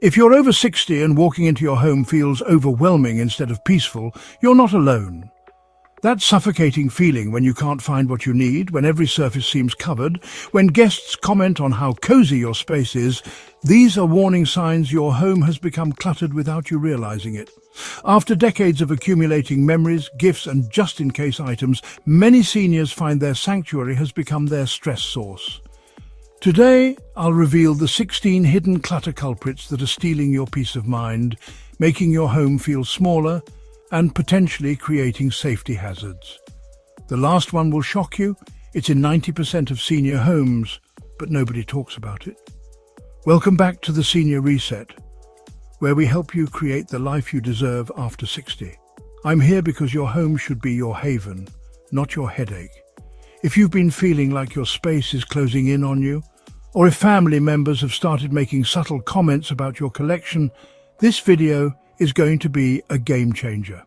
If you're over 60 and walking into your home feels overwhelming instead of peaceful, you're not alone. That suffocating feeling when you can't find what you need, when every surface seems covered, when guests comment on how cozy your space is, these are warning signs your home has become cluttered without you realizing it. After decades of accumulating memories, gifts and just-in-case items, many seniors find their sanctuary has become their stress source. Today, I'll reveal the 16 hidden clutter culprits that are stealing your peace of mind, making your home feel smaller, and potentially creating safety hazards. The last one will shock you. It's in 90% of senior homes, but nobody talks about it. Welcome back to the Senior Reset, where we help you create the life you deserve after 60. I'm here because your home should be your haven, not your headache. If you've been feeling like your space is closing in on you, or if family members have started making subtle comments about your collection, this video is going to be a game changer.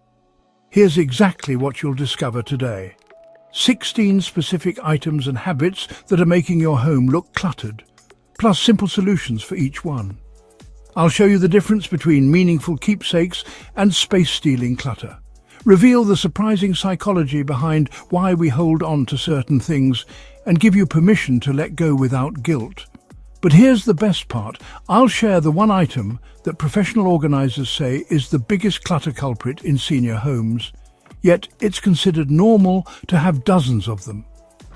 Here's exactly what you'll discover today. 16 specific items and habits that are making your home look cluttered, plus simple solutions for each one. I'll show you the difference between meaningful keepsakes and space-stealing clutter. Reveal the surprising psychology behind why we hold on to certain things and give you permission to let go without guilt. But here's the best part. I'll share the one item that professional organizers say is the biggest clutter culprit in senior homes, yet it's considered normal to have dozens of them.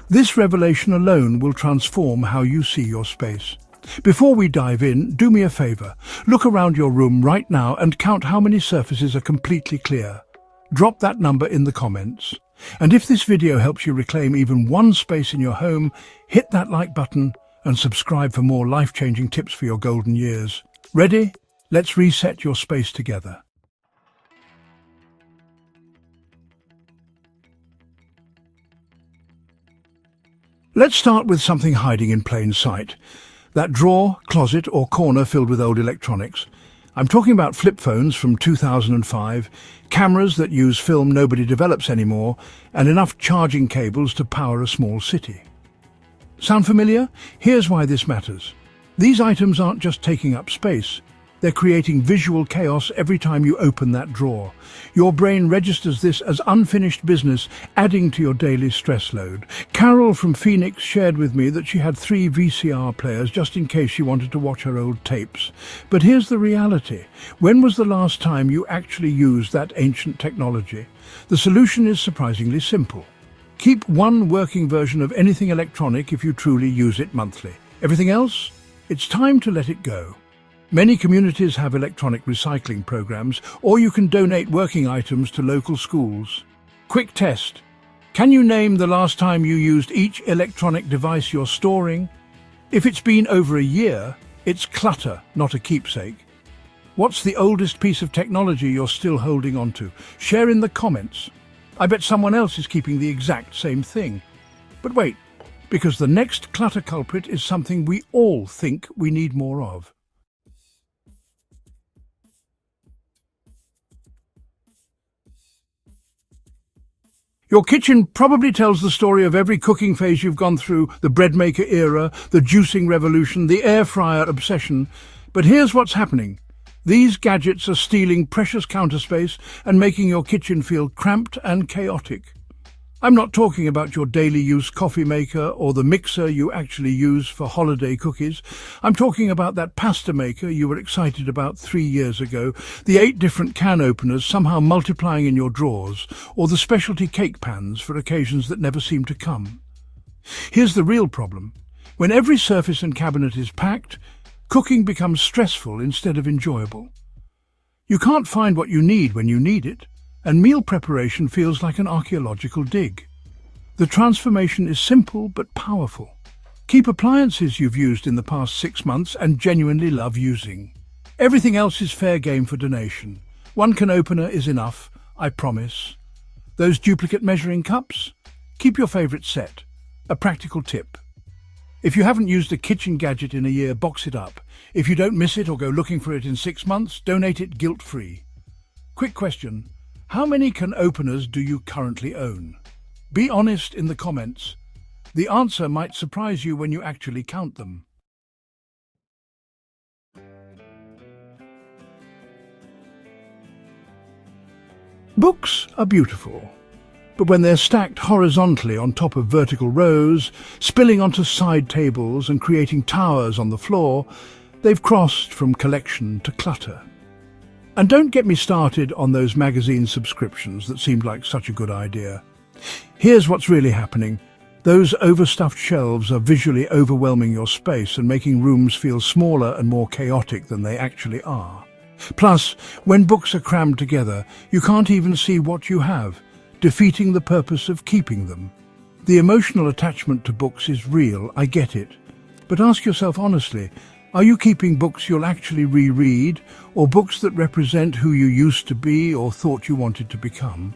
This revelation alone will transform how you see your space. Before we dive in, do me a favor. Look around your room right now and count how many surfaces are completely clear. Drop that number in the comments. And if this video helps you reclaim even one space in your home, hit that like button and subscribe for more life-changing tips for your golden years. Ready? Let's reset your space together. Let's start with something hiding in plain sight. That drawer, closet or corner filled with old electronics. I'm talking about flip phones from 2005, cameras that use film nobody develops anymore, and enough charging cables to power a small city. Sound familiar? Here's why this matters. These items aren't just taking up space. They're creating visual chaos every time you open that drawer. Your brain registers this as unfinished business, adding to your daily stress load. Carol from Phoenix shared with me that she had 3 VCR players just in case she wanted to watch her old tapes. But here's the reality. When was the last time you actually used that ancient technology? The solution is surprisingly simple. Keep one working version of anything electronic if you truly use it monthly. Everything else? It's time to let it go. Many communities have electronic recycling programs, or you can donate working items to local schools. Quick test. Can you name the last time you used each electronic device you're storing? If it's been over a year, it's clutter, not a keepsake. What's the oldest piece of technology you're still holding on to? Share in the comments. I bet someone else is keeping the exact same thing. But wait, because the next clutter culprit is something we all think we need more of. Your kitchen probably tells the story of every cooking phase you've gone through, the bread maker era, the juicing revolution, the air fryer obsession. But here's what's happening. These gadgets are stealing precious counter space and making your kitchen feel cramped and chaotic. I'm not talking about your daily use coffee maker or the mixer you actually use for holiday cookies. I'm talking about that pasta maker you were excited about 3 years ago, the 8 different can openers somehow multiplying in your drawers, or the specialty cake pans for occasions that never seem to come. Here's the real problem. When every surface and cabinet is packed, cooking becomes stressful instead of enjoyable. You can't find what you need when you need it, and meal preparation feels like an archaeological dig. The transformation is simple but powerful. Keep appliances you've used in the past 6 months and genuinely love using. Everything else is fair game for donation. 1 can opener is enough, I promise. Those duplicate measuring cups? Keep your favorite set. A practical tip. If you haven't used a kitchen gadget in a year, box it up. If you don't miss it or go looking for it in 6 months, donate it guilt-free. Quick question. How many can openers do you currently own? Be honest in the comments. The answer might surprise you when you actually count them. Books are beautiful, but when they're stacked horizontally on top of vertical rows, spilling onto side tables and creating towers on the floor, they've crossed from collection to clutter. And don't get me started on those magazine subscriptions that seemed like such a good idea. Here's what's really happening. Those overstuffed shelves are visually overwhelming your space and making rooms feel smaller and more chaotic than they actually are. Plus, when books are crammed together, you can't even see what you have, defeating the purpose of keeping them. The emotional attachment to books is real, I get it. But ask yourself honestly, are you keeping books you'll actually reread, or books that represent who you used to be or thought you wanted to become?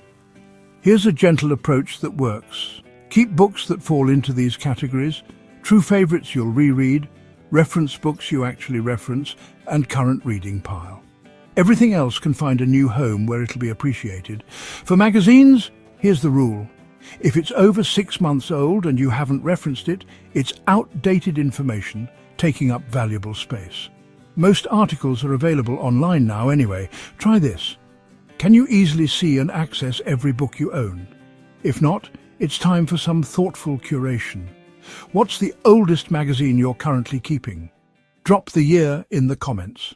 Here's a gentle approach that works. Keep books that fall into these categories: true favorites you'll reread, reference books you actually reference, and current reading pile. Everything else can find a new home where it'll be appreciated. For magazines, here's the rule. If it's over 6 months old and you haven't referenced it, it's outdated information taking up valuable space. Most articles are available online now anyway. Try this. Can you easily see and access every book you own? If not, it's time for some thoughtful curation. What's the oldest magazine you're currently keeping? Drop the year in the comments.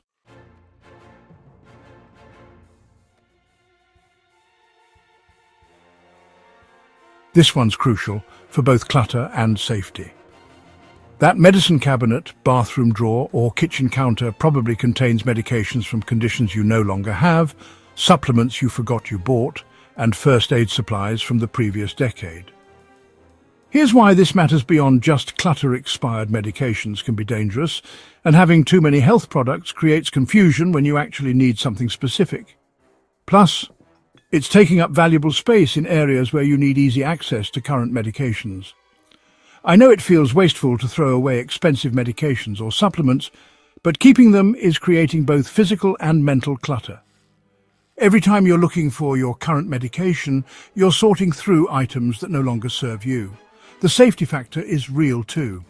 This one's crucial for both clutter and safety. That medicine cabinet, bathroom drawer, or kitchen counter probably contains medications from conditions you no longer have, supplements you forgot you bought, and first aid supplies from the previous decade. Here's why this matters beyond just clutter. Expired medications can be dangerous, and having too many health products creates confusion when you actually need something specific. Plus, it's taking up valuable space in areas where you need easy access to current medications. I know it feels wasteful to throw away expensive medications or supplements, but keeping them is creating both physical and mental clutter. Every time you're looking for your current medication, you're sorting through items that no longer serve you. The safety factor is real too.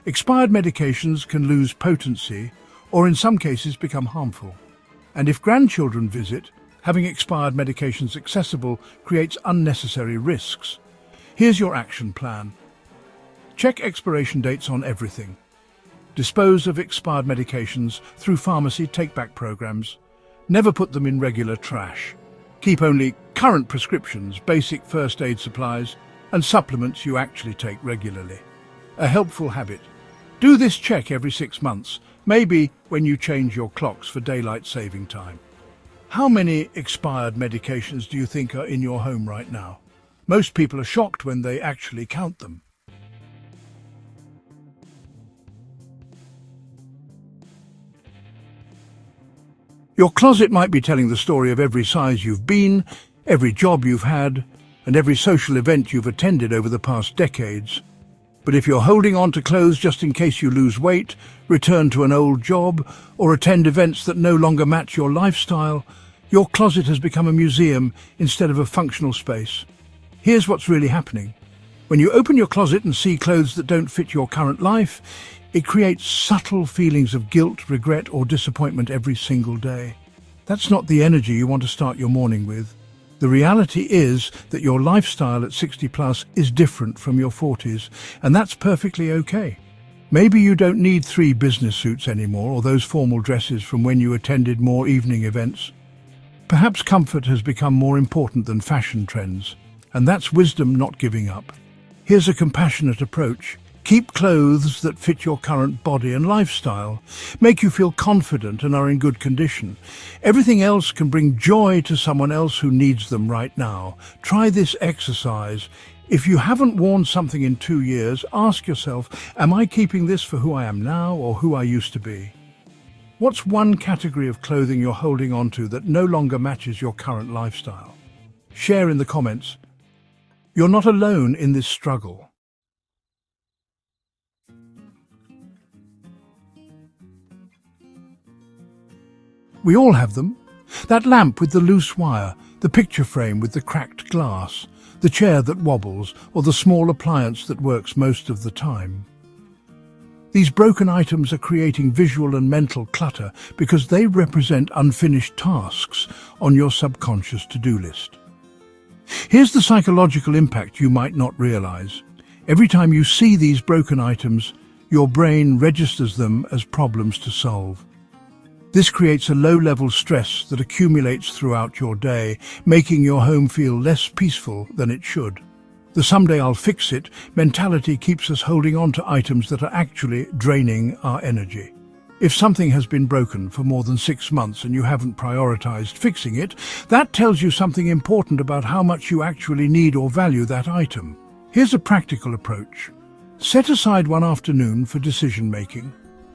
Expired medications can lose potency or in some cases become harmful. And if grandchildren visit, having expired medications accessible creates unnecessary risks. Here's your action plan. Check expiration dates on everything. Dispose of expired medications through pharmacy take-back programs. Never put them in regular trash. Keep only current prescriptions, basic first aid supplies, and supplements you actually take regularly. A helpful habit. Do this check every 6 months, maybe when you change your clocks for daylight saving time. How many expired medications do you think are in your home right now? Most people are shocked when they actually count them. Your closet might be telling the story of every size you've been, every job you've had, and every social event you've attended over the past decades. But if you're holding on to clothes just in case you lose weight, return to an old job, or attend events that no longer match your lifestyle, your closet has become a museum instead of a functional space. Here's what's really happening. When you open your closet and see clothes that don't fit your current life, it creates subtle feelings of guilt, regret, or disappointment every single day. That's not the energy you want to start your morning with. The reality is that your lifestyle at 60 plus is different from your 40s, and that's perfectly okay. Maybe you don't need 3 business suits anymore, or those formal dresses from when you attended more evening events. Perhaps comfort has become more important than fashion trends, and that's wisdom, not giving up. Here's a compassionate approach. Keep clothes that fit your current body and lifestyle, make you feel confident and are in good condition. Everything else can bring joy to someone else who needs them right now. Try this exercise. If you haven't worn something in 2 years, ask yourself, am I keeping this for who I am now or who I used to be? What's one category of clothing you're holding on to that no longer matches your current lifestyle? Share in the comments. You're not alone in this struggle. We all have them. That lamp with the loose wire, the picture frame with the cracked glass, the chair that wobbles, or the small appliance that works most of the time. These broken items are creating visual and mental clutter because they represent unfinished tasks on your subconscious to-do list. Here's the psychological impact you might not realize. Every time you see these broken items, your brain registers them as problems to solve. This creates a low-level stress that accumulates throughout your day, making your home feel less peaceful than it should. The "someday I'll fix it" mentality keeps us holding on to items that are actually draining our energy. If something has been broken for more than 6 months and you haven't prioritized fixing it, that tells you something important about how much you actually need or value that item. Here's a practical approach. Set aside one afternoon for decision-making.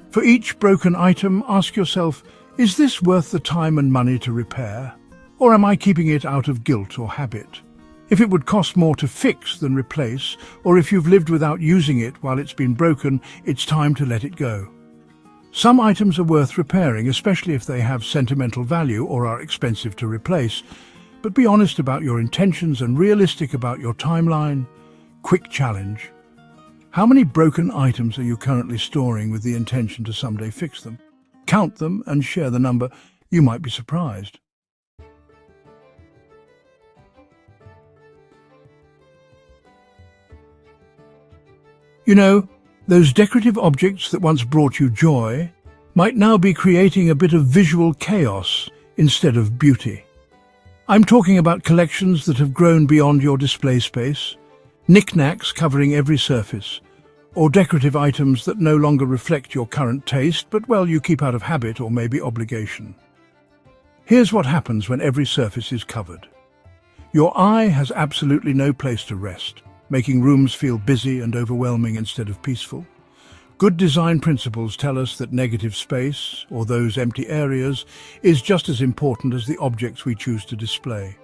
For each broken item, ask yourself, is this worth the time and money to repair? Or am I keeping it out of guilt or habit? If it would cost more to fix than replace, or if you've lived without using it while it's been broken, it's time to let it go. Some items are worth repairing, especially if they have sentimental value or are expensive to replace. But be honest about your intentions and realistic about your timeline. Quick challenge. How many broken items are you currently storing with the intention to someday fix them? Count them and share the number. You might be surprised. You know, those decorative objects that once brought you joy might now be creating a bit of visual chaos instead of beauty. I'm talking about collections that have grown beyond your display space, knickknacks covering every surface, or decorative items that no longer reflect your current taste, but well, you keep out of habit or maybe obligation. Here's what happens when every surface is covered. Your eye has absolutely no place to rest, making rooms feel busy and overwhelming instead of peaceful. Good design principles tell us that negative space, or those empty areas, is just as important as the objects we choose to display.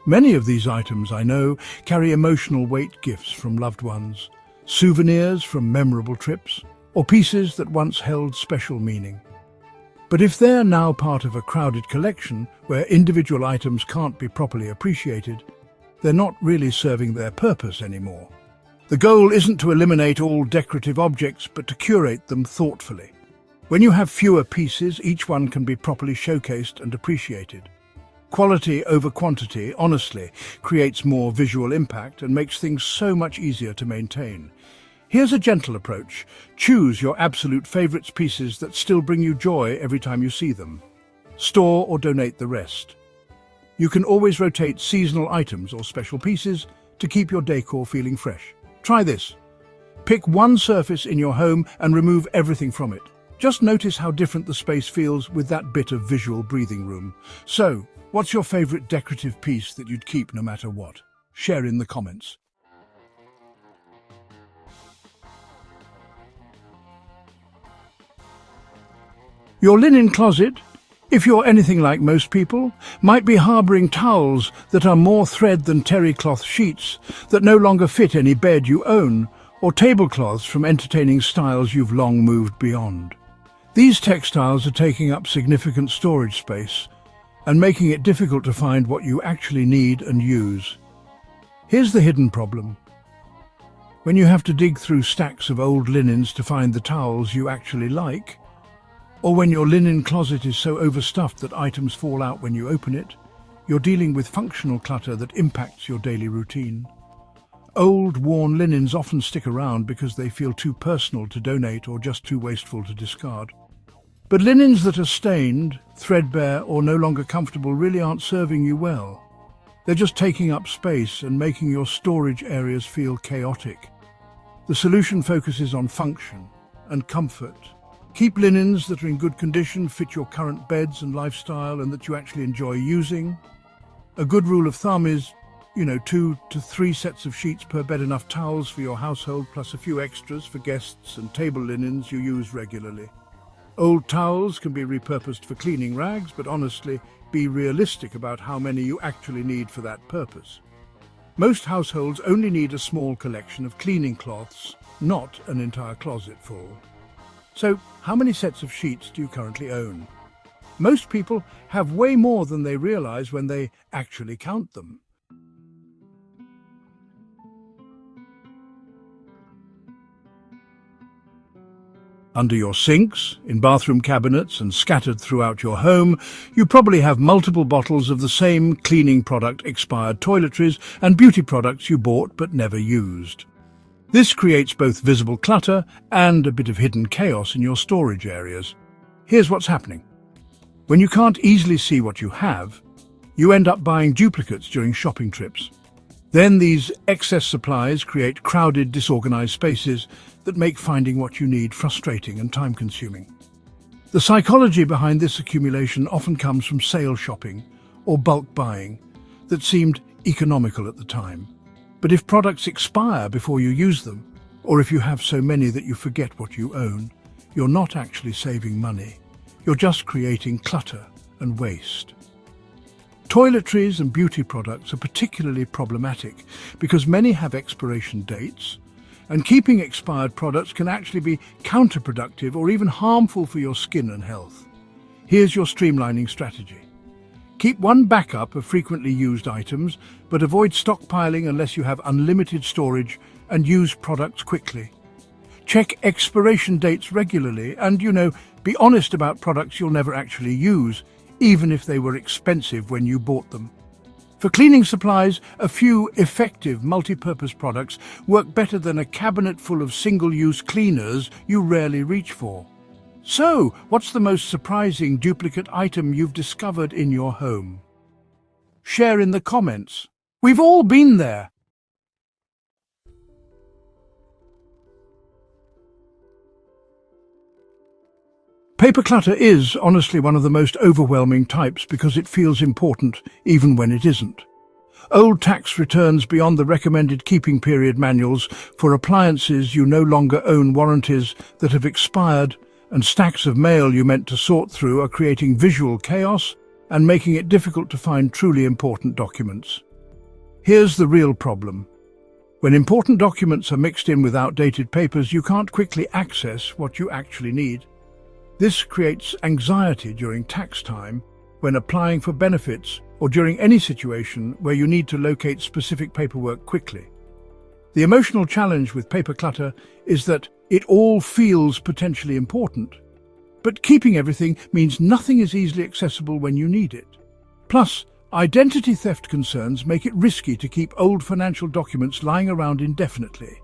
Many of these items, I know, carry emotional weight, gifts from loved ones, souvenirs from memorable trips, or pieces that once held special meaning. But if they're now part of a crowded collection where individual items can't be properly appreciated, they're not really serving their purpose anymore. The goal isn't to eliminate all decorative objects, but to curate them thoughtfully. When you have fewer pieces, each one can be properly showcased and appreciated. Quality over quantity, honestly, creates more visual impact and makes things so much easier to maintain. Here's a gentle approach. Choose your absolute favorites, pieces that still bring you joy every time you see them. Store or donate the rest. You can always rotate seasonal items or special pieces to keep your decor feeling fresh. Try this. Pick one surface in your home and remove everything from it. Just notice how different the space feels with that bit of visual breathing room. So, what's your favorite decorative piece that you'd keep no matter what? Share in the comments. Your linen closet, if you're anything like most people, might be harboring towels that are more thread than terry cloth sheets that no longer fit any bed you own, or tablecloths from entertaining styles you've long moved beyond. These textiles are taking up significant storage space and making it difficult to find what you actually need and use. Here's the hidden problem. When you have to dig through stacks of old linens to find the towels you actually like, or when your linen closet is so overstuffed that items fall out when you open it, you're dealing with functional clutter that impacts your daily routine. Old, worn linens often stick around because they feel too personal to donate or just too wasteful to discard. But linens that are stained, threadbare, or no longer comfortable really aren't serving you well. They're just taking up space and making your storage areas feel chaotic. The solution focuses on function and comfort. Keep linens that are in good condition, fit your current beds and lifestyle, and that you actually enjoy using. A good rule of thumb is, 2 to 3 sets of sheets per bed, enough towels for your household, plus a few extras for guests and table linens you use regularly. Old towels can be repurposed for cleaning rags, but honestly, be realistic about how many you actually need for that purpose. Most households only need a small collection of cleaning cloths, not an entire closet full. So, how many sets of sheets do you currently own? Most people have way more than they realize when they actually count them. Under your sinks, in bathroom cabinets and scattered throughout your home, you probably have multiple bottles of the same cleaning product, expired toiletries and beauty products you bought but never used. This creates both visible clutter and a bit of hidden chaos in your storage areas. Here's what's happening. When you can't easily see what you have, you end up buying duplicates during shopping trips. Then these excess supplies create crowded, disorganized spaces that make finding what you need frustrating and time-consuming. The psychology behind this accumulation often comes from sale shopping or bulk buying that seemed economical at the time. But if products expire before you use them, or if you have so many that you forget what you own, you're not actually saving money. You're just creating clutter and waste. Toiletries and beauty products are particularly problematic because many have expiration dates, and keeping expired products can actually be counterproductive or even harmful for your skin and health. Here's your streamlining strategy. Keep one backup of frequently used items, but avoid stockpiling unless you have unlimited storage, and use products quickly. Check expiration dates regularly and, be honest about products you'll never actually use, even if they were expensive when you bought them. For cleaning supplies, a few effective multi-purpose products work better than a cabinet full of single-use cleaners you rarely reach for. So, what's the most surprising duplicate item you've discovered in your home? Share in the comments. We've all been there. Paper clutter is, honestly, one of the most overwhelming types because it feels important even when it isn't. Old tax returns beyond the recommended keeping period manuals for appliances you no longer own, warranties that have expired, and stacks of mail you meant to sort through are creating visual chaos and making it difficult to find truly important documents. Here's the real problem. When important documents are mixed in with outdated papers, you can't quickly access what you actually need. This creates anxiety during tax time, when applying for benefits, or during any situation where you need to locate specific paperwork quickly. The emotional challenge with paper clutter is that it all feels potentially important, but keeping everything means nothing is easily accessible when you need it. Plus, identity theft concerns make it risky to keep old financial documents lying around indefinitely.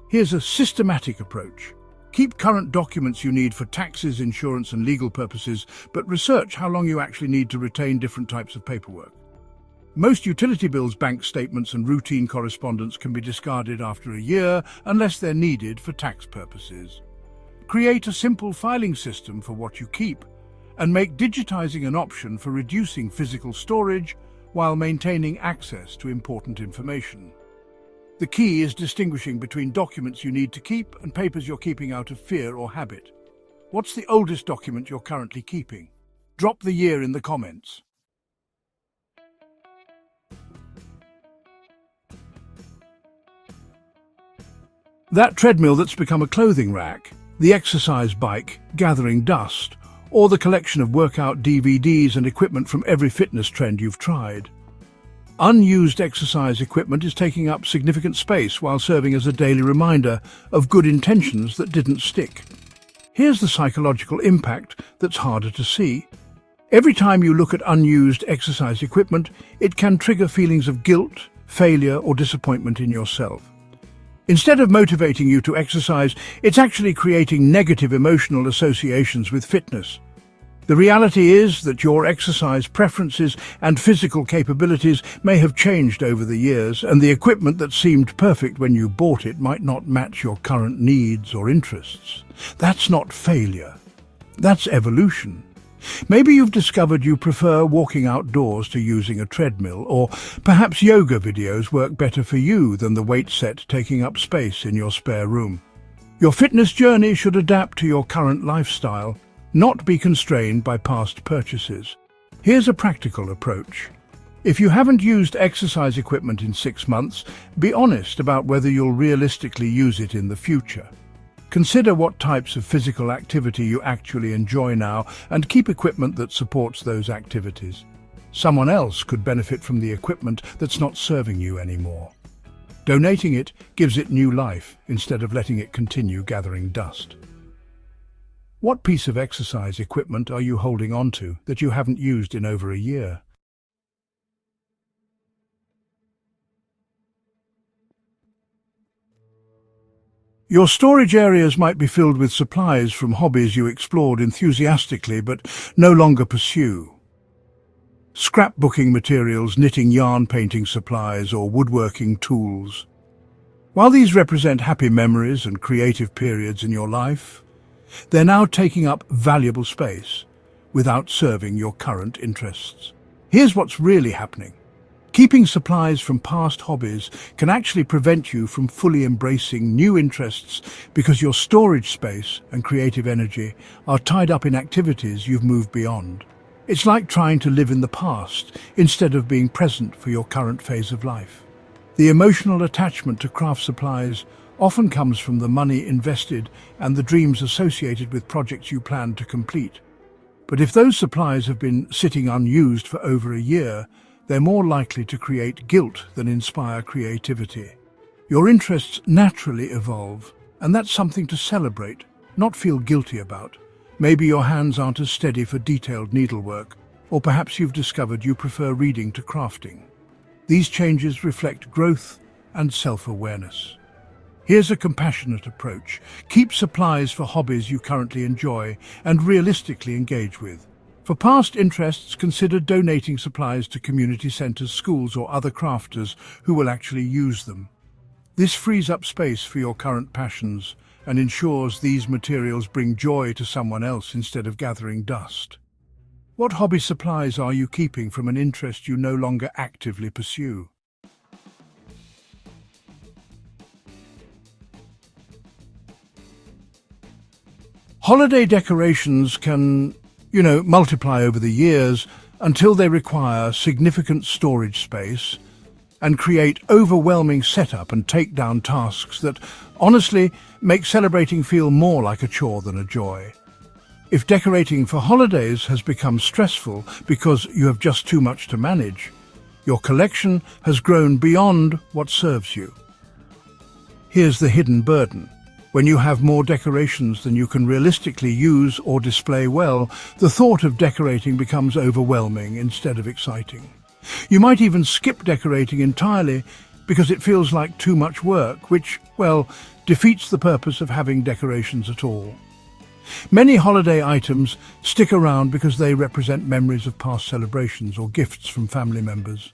Here's a systematic approach. Keep current documents you need for taxes, insurance and legal purposes, but research how long you actually need to retain different types of paperwork. Most utility bills, bank statements and routine correspondence can be discarded after a year unless they're needed for tax purposes. Create a simple filing system for what you keep and make digitizing an option for reducing physical storage while maintaining access to important information. The key is distinguishing between documents you need to keep and papers you're keeping out of fear or habit. What's the oldest document you're currently keeping? Drop the year in the comments. That treadmill that's become a clothing rack, the exercise bike gathering dust, or the collection of workout DVDs and equipment from every fitness trend you've tried. Unused exercise equipment is taking up significant space while serving as a daily reminder of good intentions that didn't stick. Here's the psychological impact that's harder to see. Every time you look at unused exercise equipment, it can trigger feelings of guilt, failure, or disappointment in yourself. Instead of motivating you to exercise, it's actually creating negative emotional associations with fitness. The reality is that your exercise preferences and physical capabilities may have changed over the years, and the equipment that seemed perfect when you bought it might not match your current needs or interests. That's not failure. That's evolution. Maybe you've discovered you prefer walking outdoors to using a treadmill, or perhaps yoga videos work better for you than the weight set taking up space in your spare room. Your fitness journey should adapt to your current lifestyle, not be constrained by past purchases. Here's a practical approach. If you haven't used exercise equipment in 6 months, be honest about whether you'll realistically use it in the future. Consider what types of physical activity you actually enjoy now and keep equipment that supports those activities. Someone else could benefit from the equipment that's not serving you anymore. Donating it gives it new life instead of letting it continue gathering dust. What piece of exercise equipment are you holding on to that you haven't used in over a year? Your storage areas might be filled with supplies from hobbies you explored enthusiastically but no longer pursue. Scrapbooking materials, knitting yarn, painting supplies, or woodworking tools. While these represent happy memories and creative periods in your life, they're now taking up valuable space without serving your current interests. Here's what's really happening. Keeping supplies from past hobbies can actually prevent you from fully embracing new interests because your storage space and creative energy are tied up in activities you've moved beyond. It's like trying to live in the past instead of being present for your current phase of life. The emotional attachment to craft supplies often comes from the money invested and the dreams associated with projects you plan to complete. But if those supplies have been sitting unused for over a year, they're more likely to create guilt than inspire creativity. Your interests naturally evolve, and that's something to celebrate, not feel guilty about. Maybe your hands aren't as steady for detailed needlework, or perhaps you've discovered you prefer reading to crafting. These changes reflect growth and self-awareness. Here's a compassionate approach. Keep supplies for hobbies you currently enjoy and realistically engage with. For past interests, consider donating supplies to community centres, schools, or other crafters who will actually use them. This frees up space for your current passions and ensures these materials bring joy to someone else instead of gathering dust. What hobby supplies are you keeping from an interest you no longer actively pursue? Holiday decorations can multiply over the years until they require significant storage space and create overwhelming setup and takedown tasks that honestly make celebrating feel more like a chore than a joy. If decorating for holidays has become stressful because you have just too much to manage, your collection has grown beyond what serves you. Here's the hidden burden. When you have more decorations than you can realistically use or display well, the thought of decorating becomes overwhelming instead of exciting. You might even skip decorating entirely because it feels like too much work, which, defeats the purpose of having decorations at all. Many holiday items stick around because they represent memories of past celebrations or gifts from family members.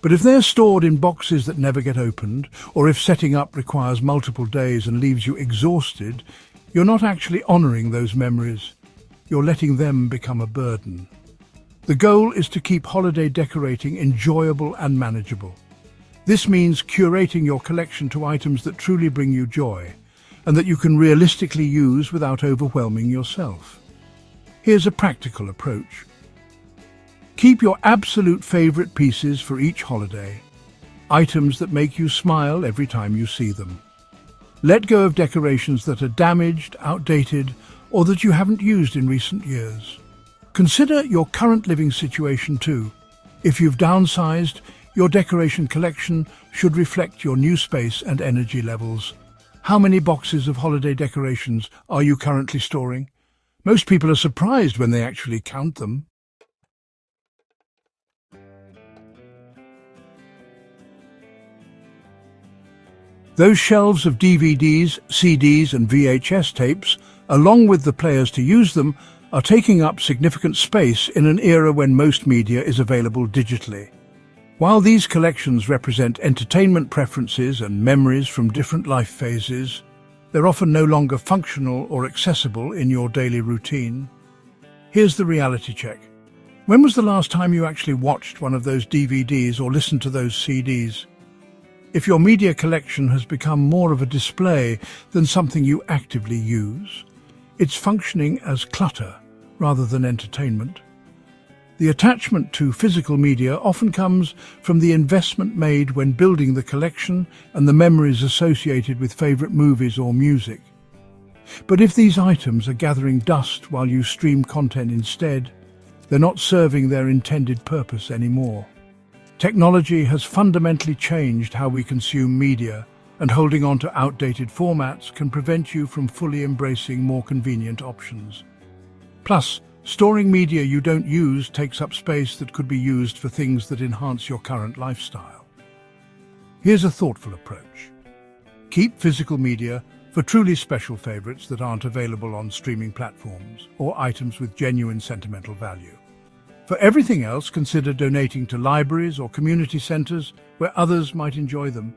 But if they're stored in boxes that never get opened, or if setting up requires multiple days and leaves you exhausted, you're not actually honouring those memories. You're letting them become a burden. The goal is to keep holiday decorating enjoyable and manageable. This means curating your collection to items that truly bring you joy, and that you can realistically use without overwhelming yourself. Here's a practical approach. Keep your absolute favourite pieces for each holiday, items that make you smile every time you see them. Let go of decorations that are damaged, outdated, or that you haven't used in recent years. Consider your current living situation too. If you've downsized, your decoration collection should reflect your new space and energy levels. How many boxes of holiday decorations are you currently storing? Most people are surprised when they actually count them. Those shelves of DVDs, CDs and VHS tapes, along with the players to use them, are taking up significant space in an era when most media is available digitally. While these collections represent entertainment preferences and memories from different life phases, they're often no longer functional or accessible in your daily routine. Here's the reality check. When was the last time you actually watched one of those DVDs or listened to those CDs? If your media collection has become more of a display than something you actively use, it's functioning as clutter rather than entertainment. The attachment to physical media often comes from the investment made when building the collection and the memories associated with favourite movies or music. But if these items are gathering dust while you stream content instead, they're not serving their intended purpose anymore. Technology has fundamentally changed how we consume media, and holding on to outdated formats can prevent you from fully embracing more convenient options. Plus, storing media you don't use takes up space that could be used for things that enhance your current lifestyle. Here's a thoughtful approach. Keep physical media for truly special favorites that aren't available on streaming platforms or items with genuine sentimental value. For everything else, consider donating to libraries or community centers where others might enjoy them.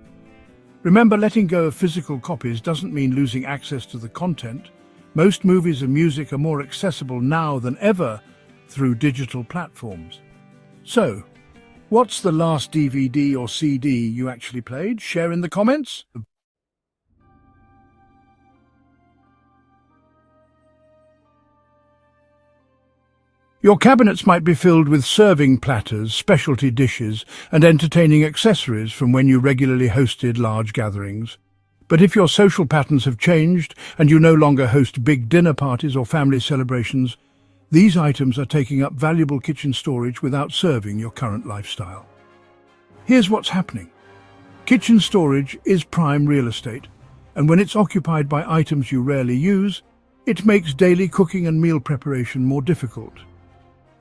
Remember, letting go of physical copies doesn't mean losing access to the content. Most movies and music are more accessible now than ever through digital platforms. So, what's the last DVD or CD you actually played? Share in the comments. Your cabinets might be filled with serving platters, specialty dishes, and entertaining accessories from when you regularly hosted large gatherings. But if your social patterns have changed and you no longer host big dinner parties or family celebrations, these items are taking up valuable kitchen storage without serving your current lifestyle. Here's what's happening. Kitchen storage is prime real estate, and when it's occupied by items you rarely use, it makes daily cooking and meal preparation more difficult.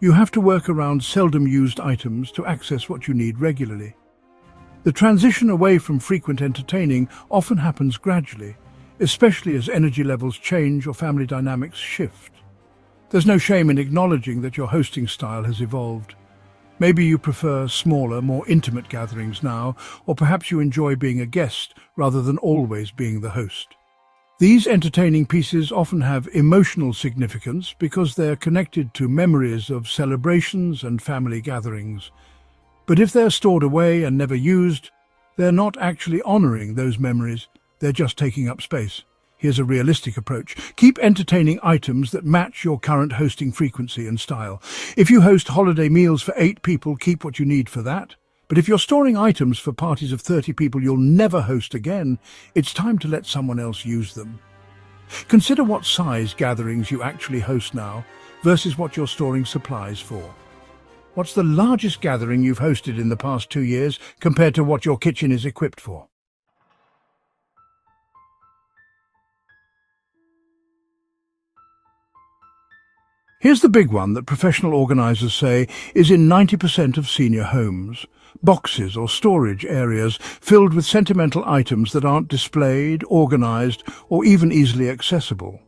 You have to work around seldom used items to access what you need regularly. The transition away from frequent entertaining often happens gradually, especially as energy levels change or family dynamics shift. There's no shame in acknowledging that your hosting style has evolved. Maybe you prefer smaller, more intimate gatherings now, or perhaps you enjoy being a guest rather than always being the host. These entertaining pieces often have emotional significance because they're connected to memories of celebrations and family gatherings. But if they're stored away and never used, they're not actually honoring those memories, they're just taking up space. Here's a realistic approach. Keep entertaining items that match your current hosting frequency and style. If you host holiday meals for 8 people, keep what you need for that. But if you're storing items for parties of 30 people you'll never host again, it's time to let someone else use them. Consider what size gatherings you actually host now versus what you're storing supplies for. What's the largest gathering you've hosted in the past 2 years compared to what your kitchen is equipped for? Here's the big one that professional organizers say is in 90% of senior homes. Boxes or storage areas filled with sentimental items that aren't displayed, organized, or even easily accessible.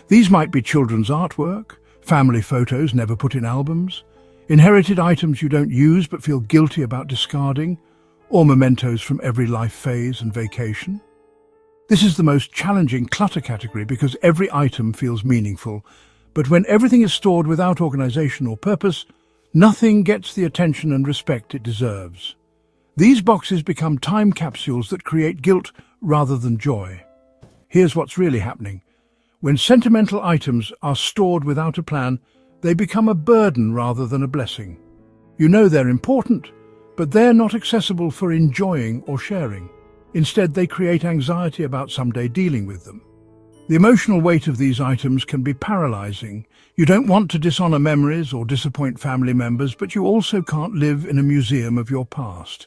These might be children's artwork, family photos never put in albums, inherited items you don't use but feel guilty about discarding, or mementos from every life phase and vacation. This is the most challenging clutter category because every item feels meaningful, but when everything is stored without organization or purpose, nothing gets the attention and respect it deserves. These boxes become time capsules that create guilt rather than joy. Here's what's really happening. When sentimental items are stored without a plan, they become a burden rather than a blessing. You know they're important, but they're not accessible for enjoying or sharing. Instead, they create anxiety about someday dealing with them. The emotional weight of these items can be paralyzing. You don't want to dishonor memories or disappoint family members, but you also can't live in a museum of your past.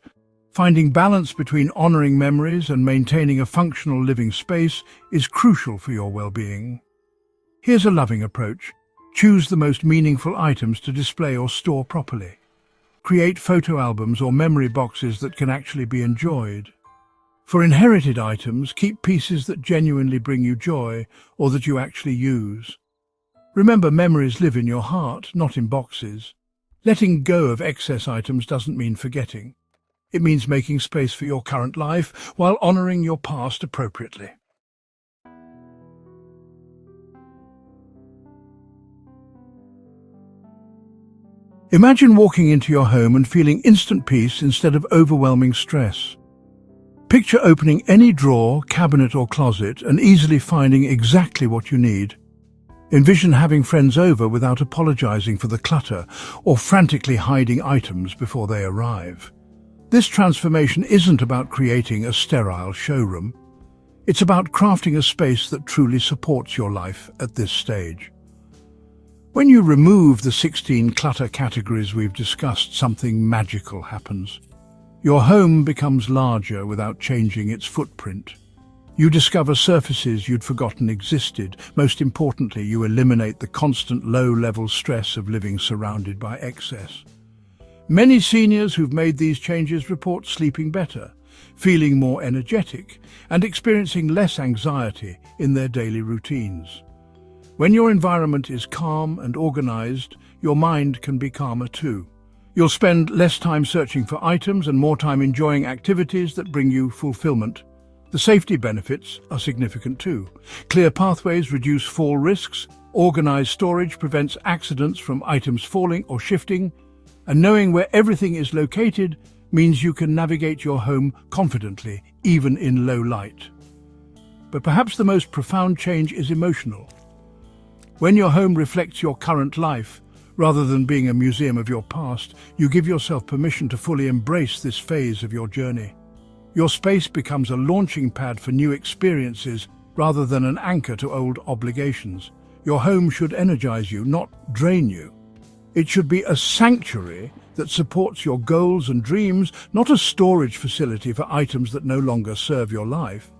Finding balance between honoring memories and maintaining a functional living space is crucial for your well-being. Here's a loving approach. Choose the most meaningful items to display or store properly. Create photo albums or memory boxes that can actually be enjoyed. For inherited items, keep pieces that genuinely bring you joy or that you actually use. Remember, memories live in your heart, not in boxes. Letting go of excess items doesn't mean forgetting. It means making space for your current life while honoring your past appropriately. Imagine walking into your home and feeling instant peace instead of overwhelming stress. Picture opening any drawer, cabinet or closet and easily finding exactly what you need. Envision having friends over without apologizing for the clutter or frantically hiding items before they arrive. This transformation isn't about creating a sterile showroom. It's about crafting a space that truly supports your life at this stage. When you remove the 16 clutter categories we've discussed, something magical happens. Your home becomes larger without changing its footprint. You discover surfaces you'd forgotten existed. Most importantly, you eliminate the constant low-level stress of living surrounded by excess. Many seniors who've made these changes report sleeping better, feeling more energetic, and experiencing less anxiety in their daily routines. When your environment is calm and organized, your mind can be calmer too. You'll spend less time searching for items and more time enjoying activities that bring you fulfillment. The safety benefits are significant too. Clear pathways reduce fall risks, organized storage prevents accidents from items falling or shifting, and knowing where everything is located means you can navigate your home confidently, even in low light. But perhaps the most profound change is emotional. When your home reflects your current life, rather than being a museum of your past, you give yourself permission to fully embrace this phase of your journey. Your space becomes a launching pad for new experiences rather than an anchor to old obligations. Your home should energize you, not drain you. It should be a sanctuary that supports your goals and dreams, not a storage facility for items that no longer serve your life.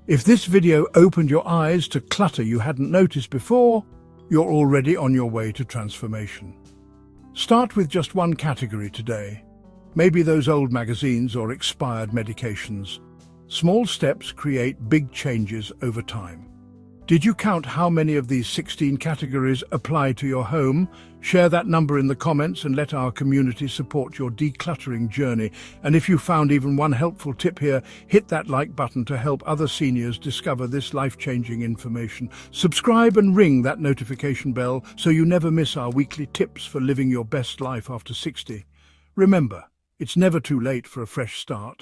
If this video opened your eyes to clutter you hadn't noticed before, you're already on your way to transformation. Start with just one category today. Maybe those old magazines or expired medications. Small steps create big changes over time. Did you count how many of these 16 categories apply to your home? Share that number in the comments and let our community support your decluttering journey. And if you found even one helpful tip here, hit that like button to help other seniors discover this life-changing information. Subscribe and ring that notification bell so you never miss our weekly tips for living your best life after 60. Remember, it's never too late for a fresh start.